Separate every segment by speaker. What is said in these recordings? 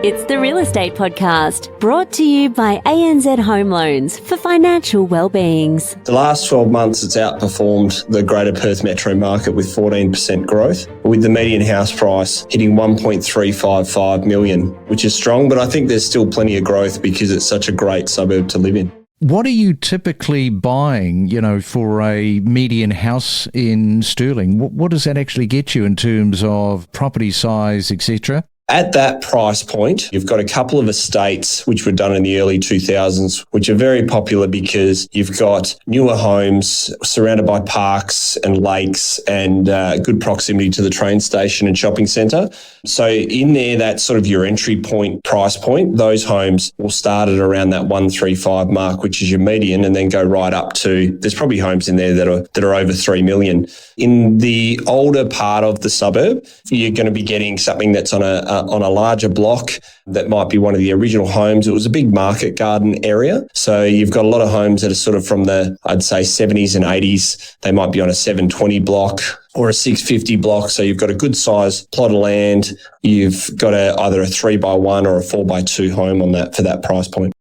Speaker 1: It's the Real Estate Podcast, brought to you by ANZ Home Loans for financial well-beings.
Speaker 2: The last 12 months, it's outperformed the Greater Perth metro market with 14% growth, with the median house price hitting $1.355 million, which is strong, but I think there's still plenty of growth because it's such a great suburb to live in.
Speaker 3: What are you typically buying, for a median house in Stirling? What does that actually get you in terms of property size, etc.?
Speaker 2: At that price point, you've got a couple of estates which were done in the early 2000s, which are very popular because you've got newer homes surrounded by parks and lakes and good proximity to the train station and shopping centre. So in there, that's sort of your entry point, price point. Those homes will start at around that 135 mark, which is your median, and then go right up to, there's probably homes in there that are over 3 million. In the older part of the suburb, you're going to be getting something that's on a larger block that might be one of the original homes. It was a big market garden area. So you've got a lot of homes that are sort of from the, I'd say, 70s and 80s. They might be on a 720 block or a 650 block. So you've got a good size plot of land. You've got either a 3x1 or a 4x2 home on that for that price point.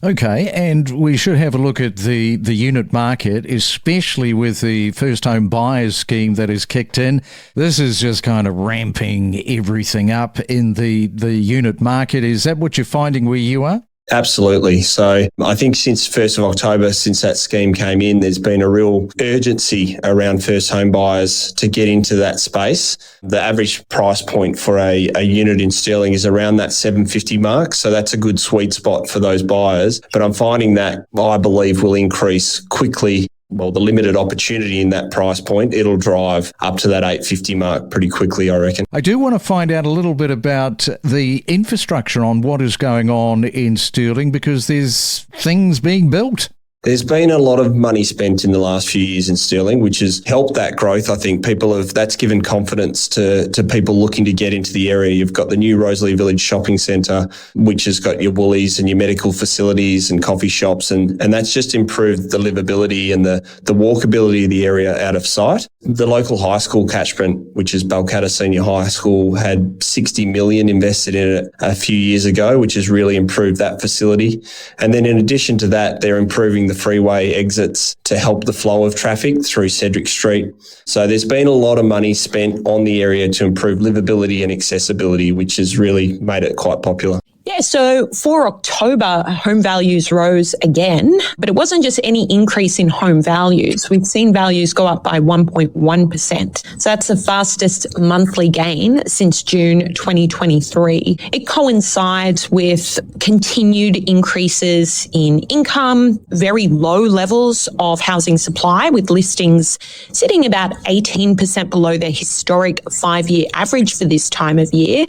Speaker 3: Okay, and we should have a look at the unit market, especially with the first home buyers scheme that is kicked in. This is just kind of ramping everything up in the unit market. Is that what you're finding where you are?
Speaker 2: Absolutely. So I think since 1st of October, since that scheme came in, there's been a real urgency around first home buyers to get into that space. The average price point for a unit in Stirling is around that 750 mark. So that's a good sweet spot for those buyers. But I'm finding that, I believe, will increase quickly. Well, the limited opportunity in that price point, it'll drive up to that 850 mark pretty quickly, I reckon.
Speaker 3: I do want to find out a little bit about the infrastructure on what is going on in Stirling, because there's things being built.
Speaker 2: There's been a lot of money spent in the last few years in Stirling, which has helped that growth. I think that's given confidence to people looking to get into the area. You've got the new Rosalie Village shopping centre, which has got your Woolies and your medical facilities and coffee shops. And that's just improved the livability and the walkability of the area out of sight. The local high school catchment, which is Balcatta Senior High School, had 60 million invested in it a few years ago, which has really improved that facility. And then in addition to that, they're improving the freeway exits to help the flow of traffic through Cedric Street. So there's been a lot of money spent on the area to improve livability and accessibility, which has really made it quite popular.
Speaker 4: Yeah, so for October, home values rose again, but it wasn't just any increase in home values. We've seen values go up by 1.1%. So that's the fastest monthly gain since June 2023. It coincides with continued increases in income, very low levels of housing supply, with listings sitting about 18% below their historic 5-year average for this time of year.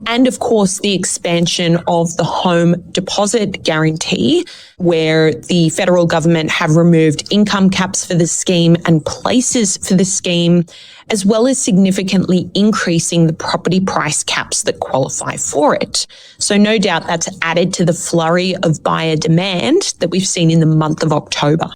Speaker 4: And of course, the expansion of the home deposit guarantee, where the federal government have removed income caps for the scheme and places for the scheme, as well as significantly increasing the property price caps that qualify for it. So no doubt that's added to the flurry of buyer demand that we've seen in the month of October.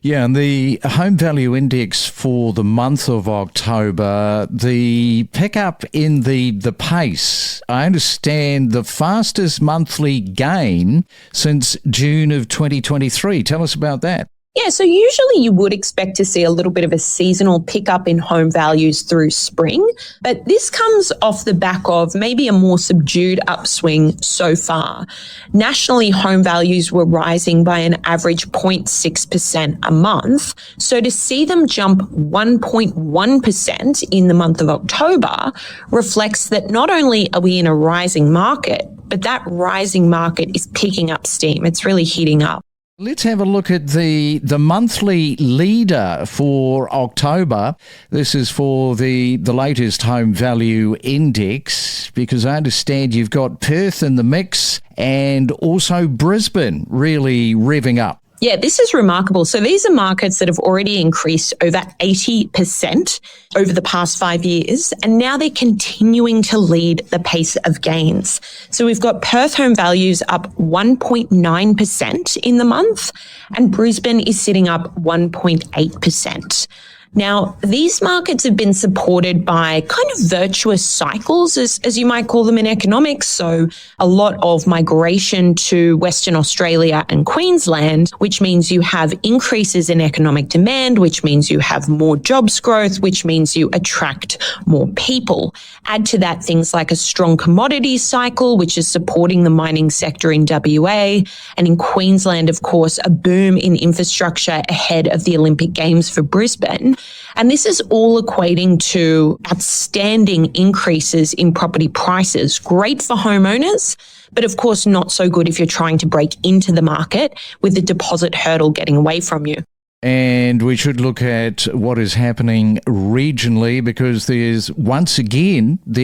Speaker 3: Yeah, and the home value index for the month of October, the pickup in the pace, I understand the fastest monthly gain since June of 2023. Tell us about that.
Speaker 4: Yeah, so usually you would expect to see a little bit of a seasonal pickup in home values through spring, but this comes off the back of maybe a more subdued upswing so far. Nationally, home values were rising by an average 0.6% a month, so to see them jump 1.1% in the month of October reflects that not only are we in a rising market, but that rising market is picking up steam. It's really heating up.
Speaker 3: Let's have a look at the monthly leader for October. This is for the latest home value index, because I understand you've got Perth in the mix and also Brisbane really revving up.
Speaker 4: Yeah, this is remarkable. So these are markets that have already increased over 80% over the past 5 years, and now they're continuing to lead the pace of gains. So we've got Perth home values up 1.9% in the month, and Brisbane is sitting up 1.8%. Now, these markets have been supported by kind of virtuous cycles, as you might call them in economics. So a lot of migration to Western Australia and Queensland, which means you have increases in economic demand, which means you have more jobs growth, which means you attract more people. Add to that things like a strong commodities cycle, which is supporting the mining sector in WA. And in Queensland, of course, a boom in infrastructure ahead of the Olympic Games for Brisbane. And this is all equating to outstanding increases in property prices. Great for homeowners, but of course not so good if you're trying to break into the market with the deposit hurdle getting away from you.
Speaker 3: And we should look at what is happening regionally, because there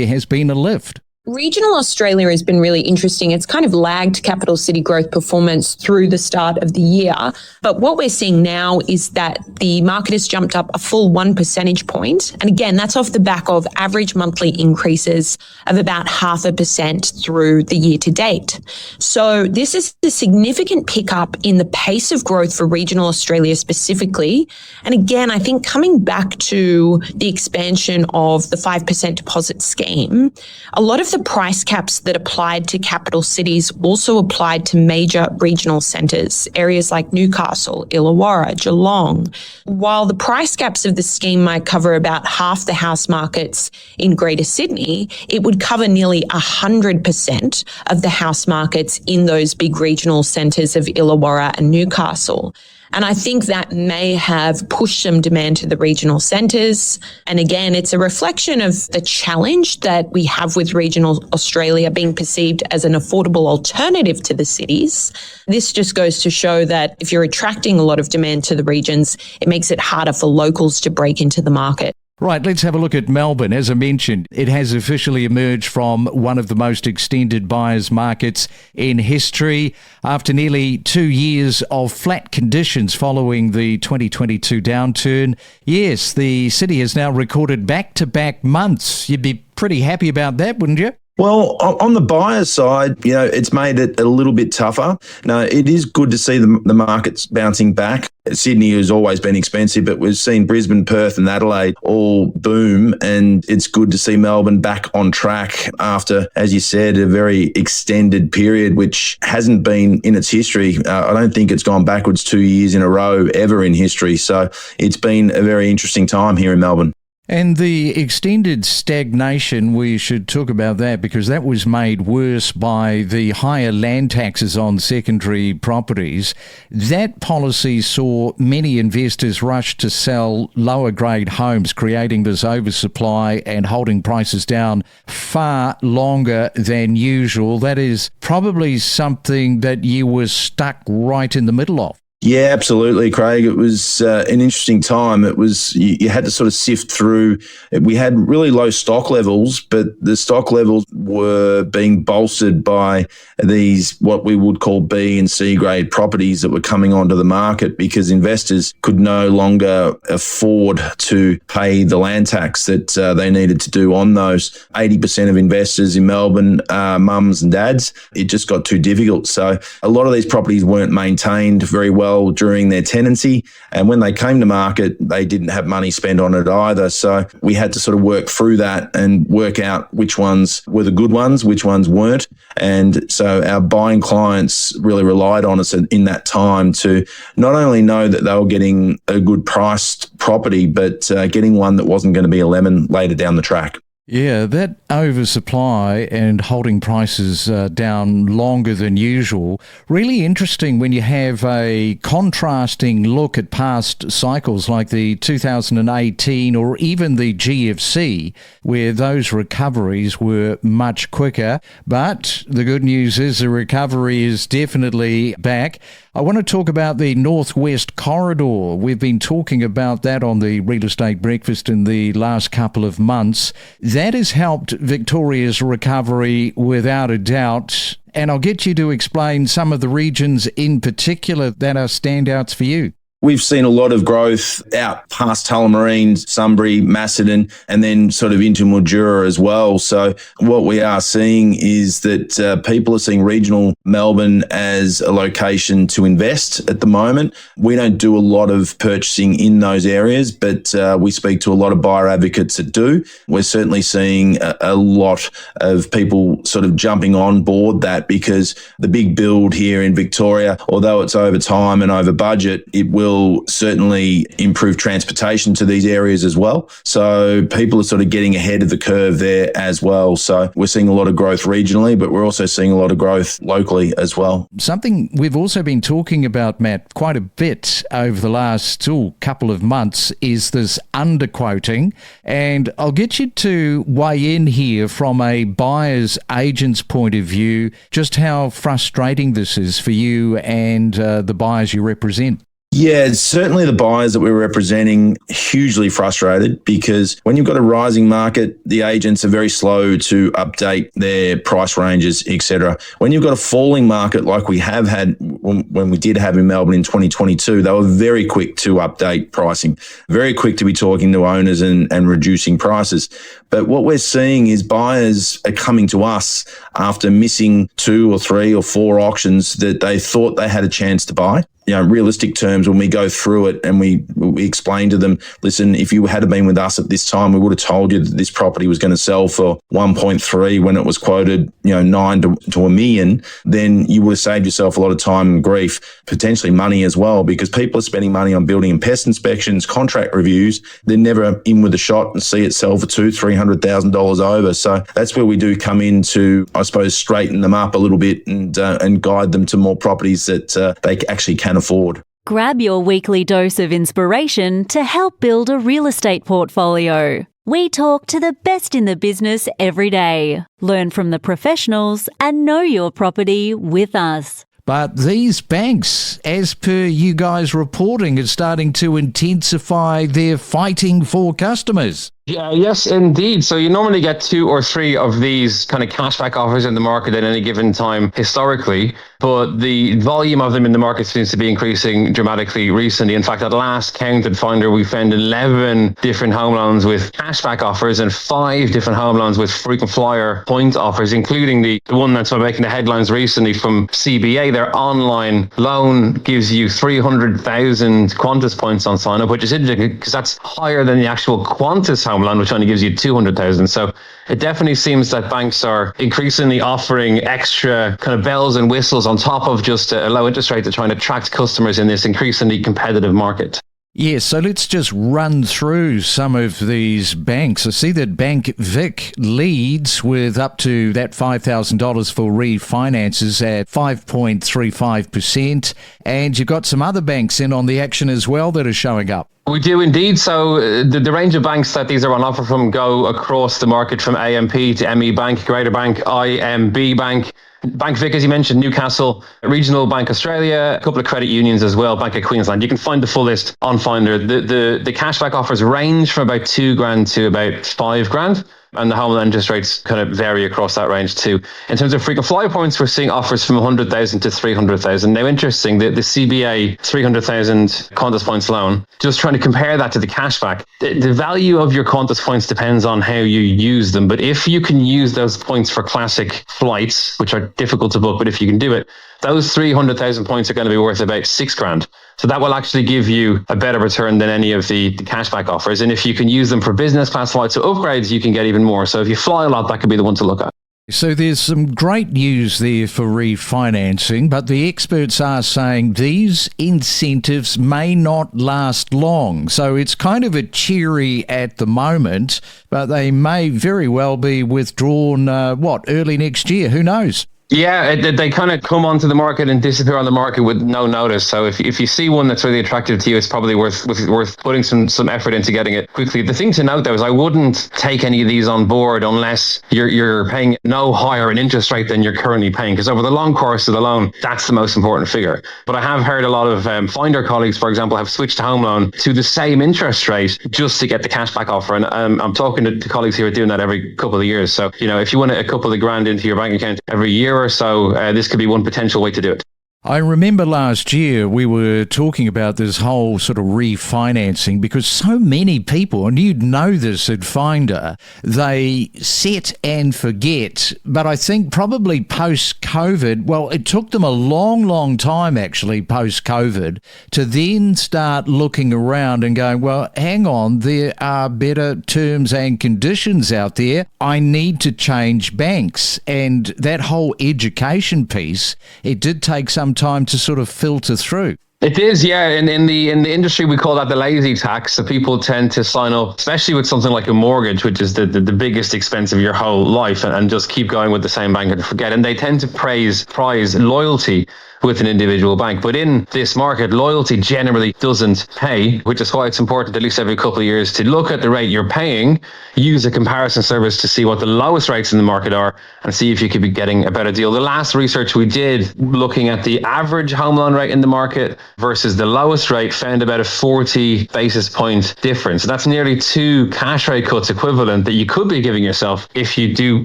Speaker 3: has been a lift.
Speaker 4: Regional Australia has been really interesting. It's kind of lagged capital city growth performance through the start of the year. But what we're seeing now is that the market has jumped up a full 1 percentage point. And again, that's off the back of average monthly increases of about 0.5% through the year to date. So this is a significant pickup in the pace of growth for regional Australia specifically. And again, I think coming back to the expansion of the 5% deposit scheme, a lot of the price caps that applied to capital cities also applied to major regional centres, areas like Newcastle, Illawarra, Geelong. While the price caps of the scheme might cover about half the house markets in Greater Sydney, it would cover nearly 100% of the house markets in those big regional centres of Illawarra and Newcastle. And I think that may have pushed some demand to the regional centres. And again, it's a reflection of the challenge that we have with regional Australia being perceived as an affordable alternative to the cities. This just goes to show that if you're attracting a lot of demand to the regions, it makes it harder for locals to break into the market.
Speaker 3: Right, let's have a look at Melbourne. As I mentioned, it has officially emerged from one of the most extended buyers markets in history after nearly 2 years of flat conditions following the 2022 downturn. Yes, the city has now recorded back-to-back months. You'd be pretty happy about that, wouldn't you?
Speaker 5: Well, on the buyer side, it's made it a little bit tougher. Now, it is good to see the markets bouncing back. Sydney has always been expensive, but we've seen Brisbane, Perth and Adelaide all boom, and it's good to see Melbourne back on track after, as you said, a very extended period, which hasn't been in its history. I don't think it's gone backwards 2 years in a row ever in history. So it's been a very interesting time here in Melbourne.
Speaker 3: And the extended stagnation, we should talk about that, because that was made worse by the higher land taxes on secondary properties. That policy saw many investors rush to sell lower grade homes, creating this oversupply and holding prices down far longer than usual. That is probably something that you were stuck right in the middle of.
Speaker 5: Yeah, absolutely, Craig. It was an interesting time. It was you had to sort of sift through. We had really low stock levels, but the stock levels were being bolstered by these what we would call B and C grade properties that were coming onto the market because investors could no longer afford to pay the land tax that they needed to do on those. 80% of investors in Melbourne are mums and dads. It just got too difficult. So a lot of these properties weren't maintained very well during their tenancy, and when they came to market, they didn't have money spent on it either. So we had to sort of work through that and work out which ones were the good ones, which ones weren't. And so our buying clients really relied on us in that time to not only know that they were getting a good priced property, but getting one that wasn't going to be a lemon later down the track.
Speaker 3: Yeah, that oversupply and holding prices down longer than usual, really interesting when you have a contrasting look at past cycles like the 2018 or even the GFC, where those recoveries were much quicker. But the good news is the recovery is definitely back. I want to talk about the Northwest Corridor. We've been talking about that on the Real Estate Breakfast in the last couple of months. That has helped Victoria's recovery without a doubt. And I'll get you to explain some of the regions in particular that are standouts for you.
Speaker 5: We've seen a lot of growth out past Tullamarine, Sunbury, Macedon, and then sort of into Mildura as well. So what we are seeing is that people are seeing regional Melbourne as a location to invest at the moment. We don't do a lot of purchasing in those areas, but we speak to a lot of buyer advocates that do. We're certainly seeing a lot of people sort of jumping on board that, because the big build here in Victoria, although it's over time and over budget, it will certainly improve transportation to these areas as well. So people are sort of getting ahead of the curve there as well. So we're seeing a lot of growth regionally, but we're also seeing a lot of growth locally as well.
Speaker 3: Something we've also been talking about, Matt, quite a bit over the last couple of months is this underquoting. And I'll get you to weigh in here from a buyer's agent's point of view, just how frustrating this is for you and the buyers you represent.
Speaker 5: Yeah, certainly the buyers that we're representing hugely frustrated, because when you've got a rising market, the agents are very slow to update their price ranges, etc. When you've got a falling market like we have had when we did have in Melbourne in 2022, they were very quick to update pricing, very quick to be talking to owners and reducing prices. But what we're seeing is buyers are coming to us after missing 2 or 3 or 4 auctions that they thought they had a chance to buy. You know, realistic terms, when we go through it and we explain to them, listen, if you had been with us at this time, we would have told you that this property was going to sell for 1.3 when it was quoted, 9 to $1 million, then you would have saved yourself a lot of time and grief, potentially money as well, because people are spending money on building and pest inspections, contract reviews. They're never in with a shot and see it sell for $200,000-$300,000 over. So that's where we do come in to, I suppose, straighten them up a little bit and guide them to more properties that they actually can afford.
Speaker 1: Grab your weekly dose of inspiration to help build a real estate portfolio. We talk to the best in the business every day. Learn from the professionals and know your property with us.
Speaker 3: But these banks, as per you guys reporting, are starting to intensify their fighting for customers.
Speaker 6: Yeah, yes, indeed. So you normally get 2 or 3 of these kind of cashback offers in the market at any given time historically, but the volume of them in the market seems to be increasing dramatically recently. In fact, at last count at Finder, we found 11 different home loans with cashback offers and 5 different home loans with frequent flyer point offers, including the one that's been making the headlines recently from CBA. Their online loan gives you 300,000 Qantas points on sign-up, which is interesting because that's higher than the actual Qantas home loan, which only gives you 200,000. So it definitely seems that banks are increasingly offering extra kind of bells and whistles on top of just a low interest rate to try and attract customers in this increasingly competitive market.
Speaker 3: Yes, so let's just run through some of these banks. I see that Bank Vic leads with up to that $5,000 for refinances at 5.35%. And you've got some other banks in on the action as well that are showing up.
Speaker 6: We do indeed. So the range of banks that these are on offer from go across the market, from AMP to ME Bank, Greater Bank, IMB Bank, Bank Vic, as you mentioned, Newcastle, Regional Bank Australia, a couple of credit unions as well, Bank of Queensland. You can find the full list on Finder. The cashback offers range from about $2,000 to about $5,000. And the home loan interest rates kind of vary across that range too. In terms of frequent flyer points, we're seeing offers from 100,000 to 300,000. Now, interesting, the CBA 300,000 Qantas points loan, just trying to compare that to the cashback. The value of your Qantas points depends on how you use them. But if you can use those points for classic flights, which are difficult to book, but if you can do it, those 300,000 points are going to be worth about $6,000. So that will actually give you a better return than any of the cashback offers. And if you can use them for business class flights or upgrades, you can get even more. So if you fly a lot, that could be the one to look at.
Speaker 3: So there's some great news there for refinancing, but the experts are saying these incentives may not last long. So it's kind of a cheery at the moment, but they may very well be withdrawn, early next year? Who knows?
Speaker 6: Yeah, they kind of come onto the market and disappear on the market with no notice. So if you see one that's really attractive to you, it's probably worth putting some effort into getting it quickly. The thing to note, though, is I wouldn't take any of these on board unless you're paying no higher an interest rate than you're currently paying, because over the long course of the loan, that's the most important figure. But I have heard a lot of Finder colleagues, for example, have switched home loan to the same interest rate just to get the cashback offer. And I'm talking to colleagues who are doing that every couple of years. So, if you want a couple of grand into your bank account every year or so, this could be one potential way to do it.
Speaker 3: I remember last year we were talking about this whole sort of refinancing because so many people, and you'd know this at Finder, they set and forget. But I think probably post-COVID, well, it took them a long time actually post-COVID to then start looking around and going, well, hang on, there are better terms and conditions out there. I need to change banks. And that whole education piece, it did take some time to sort of filter through.
Speaker 6: It is, yeah. In the industry, we call that the lazy tax. So people tend to sign up, especially with something like a mortgage, which is the biggest expense of your whole life, and just keep going with the same bank and forget. And they tend to prize loyalty with an individual bank. But in this market, loyalty generally doesn't pay, which is why it's important at least every couple of years to look at the rate you're paying, use a comparison service to see what the lowest rates in the market are, and see if you could be getting a better deal. The last research we did looking at the average home loan rate in the market versus the lowest rate found about a 40 basis point difference. That's nearly 2 cash rate cuts equivalent that you could be giving yourself if you do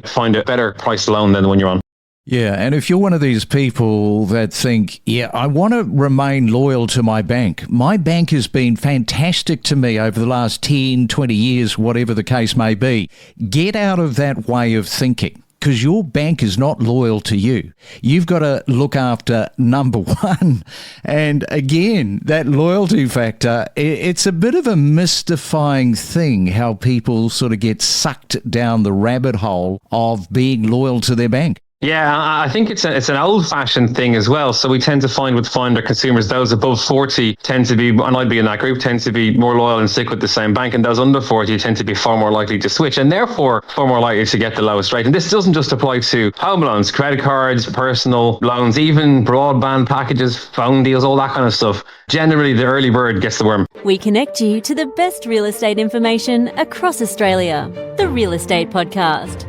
Speaker 6: find a better price loan than the one you're on.
Speaker 3: Yeah, and if you're one of these people that think, yeah, I want to remain loyal to my bank. My bank has been fantastic to me over the last 10, 20 years, whatever the case may be. Get out of that way of thinking, because your bank is not loyal to you. You've got to look after number one. And again, that loyalty factor, it's a bit of a mystifying thing how people sort of get sucked down the rabbit hole of being loyal to their bank.
Speaker 6: Yeah, I think it's an old-fashioned thing as well. So we tend to find with Finder consumers, those above 40 tend to be, and I'd be in that group, tend to be more loyal and stick with the same bank. And those under 40 tend to be far more likely to switch and therefore far more likely to get the lowest rate. And this doesn't just apply to home loans, credit cards, personal loans, even broadband packages, phone deals, all that kind of stuff. Generally, the early bird gets the worm.
Speaker 1: We connect you to the best real estate information across Australia. The Real Estate Podcast.